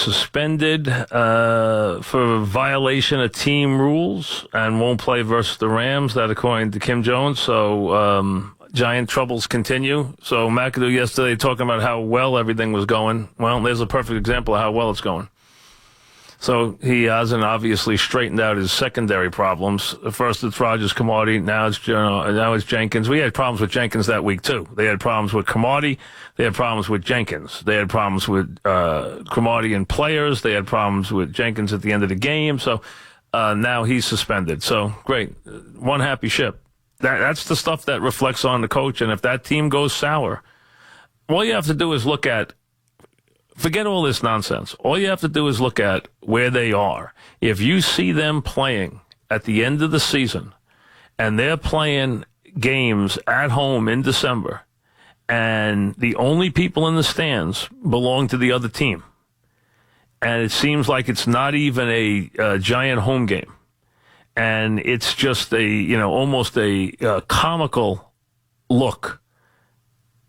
suspended for violation of team rules and won't play versus the Rams. That according to Kim Jones. So Giant troubles continue. So McAdoo yesterday talking about how well everything was going. Well, there's a perfect example of how well it's going. So he hasn't obviously straightened out his secondary problems. First it's Rogers Cromartie, now it's Jenkins. We had problems with Jenkins that week too. They had problems with Cromartie. They had problems with Jenkins. They had problems with Cromartie and players. They had problems with Jenkins at the end of the game. So now he's suspended. So great, one happy ship. That's the stuff that reflects on the coach. And if that team goes sour, all you have to do is look at. Forget all this nonsense. All you have to do is look at where they are. If you see them playing at the end of the season and they're playing games at home in December and the only people in the stands belong to the other team, and it seems like it's not even a Giant home game, and it's just almost a comical look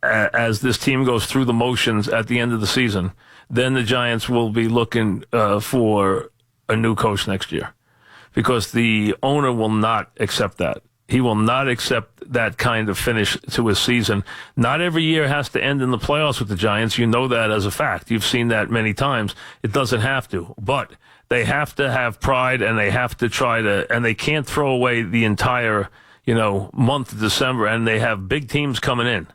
as this team goes through the motions at the end of the season, then the Giants will be looking for a new coach next year, because the owner will not accept that. He will not accept that kind of finish to his season. Not every year has to end in the playoffs with the Giants. You know that as a fact. You've seen that many times. It doesn't have to, but they have to have pride, and they have to try to, and they can't throw away the entire, month of December, and they have big teams coming in.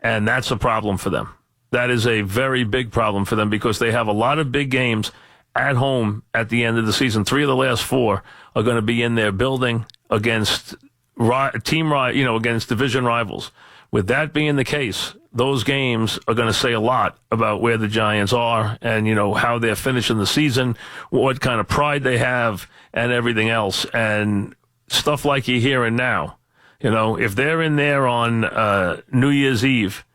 And that's a problem for them. That is a very big problem for them, because they have a lot of big games at home at the end of the season. 3 of the last 4 are going to be in their building against against division rivals. With that being the case, those games are going to say a lot about where the Giants are and, how they're finishing the season, what kind of pride they have, and everything else. And stuff like you're hearing now. If they're in there on New Year's Eve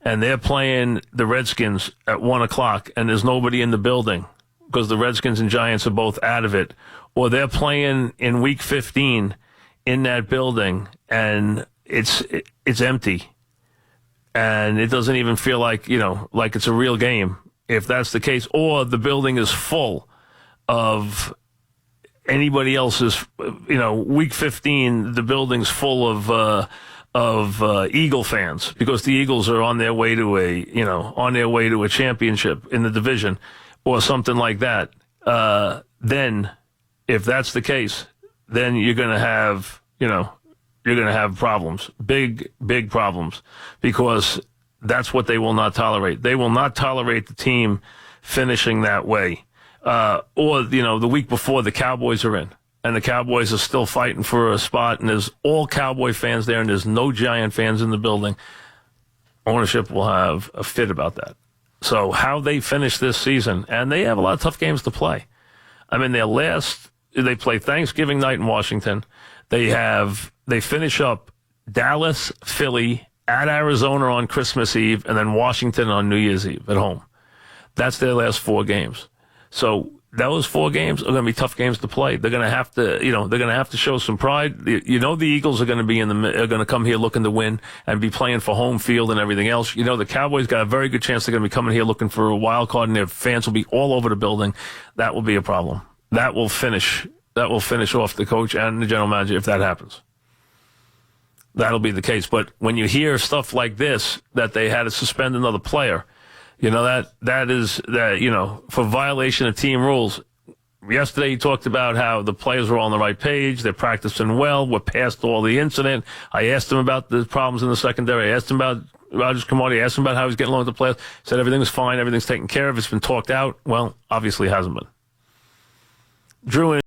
and they're playing the Redskins at 1:00 and there's nobody in the building because the Redskins and Giants are both out of it, or they're playing in Week 15 in that building and it's empty and it doesn't even feel like like it's a real game, if that's the case, or the building is full of anybody else's, Week 15, the building's full of Eagle fans, because the Eagles are on their way to a championship in the division or something like that. Then if that's the case, then you're going to have problems, big problems, because that's what they will not tolerate. They will not tolerate the team finishing that way. Or the week before the Cowboys are in, and the Cowboys are still fighting for a spot, and there's all Cowboy fans there, and there's no Giant fans in the building. Ownership will have a fit about that. So how they finish this season, and they have a lot of tough games to play. I mean, they play Thanksgiving night in Washington. They finish up Dallas, Philly, at Arizona on Christmas Eve, and then Washington on New Year's Eve at home. That's their last 4 games. So those 4 games are going to be tough games to play. They're going to have to, they're going to have to show some pride. The Eagles are going to be are going to come here looking to win and be playing for home field and everything else. The Cowboys got a very good chance they're going to be coming here looking for a wild card, and their fans will be all over the building. That will be a problem. That will finish off the coach and the general manager if that happens. That'll be the case. But when you hear stuff like this, that they had to suspend another player, that is for violation of team rules. Yesterday he talked about how the players were on the right page, they're practicing well, we're past all the incident. I asked him about the problems in the secondary. I asked him about Rogers Cromartie. I asked him about how he's getting along with the players. He said everything was fine, everything's taken care of, it's been talked out. Well, obviously it hasn't been. Drew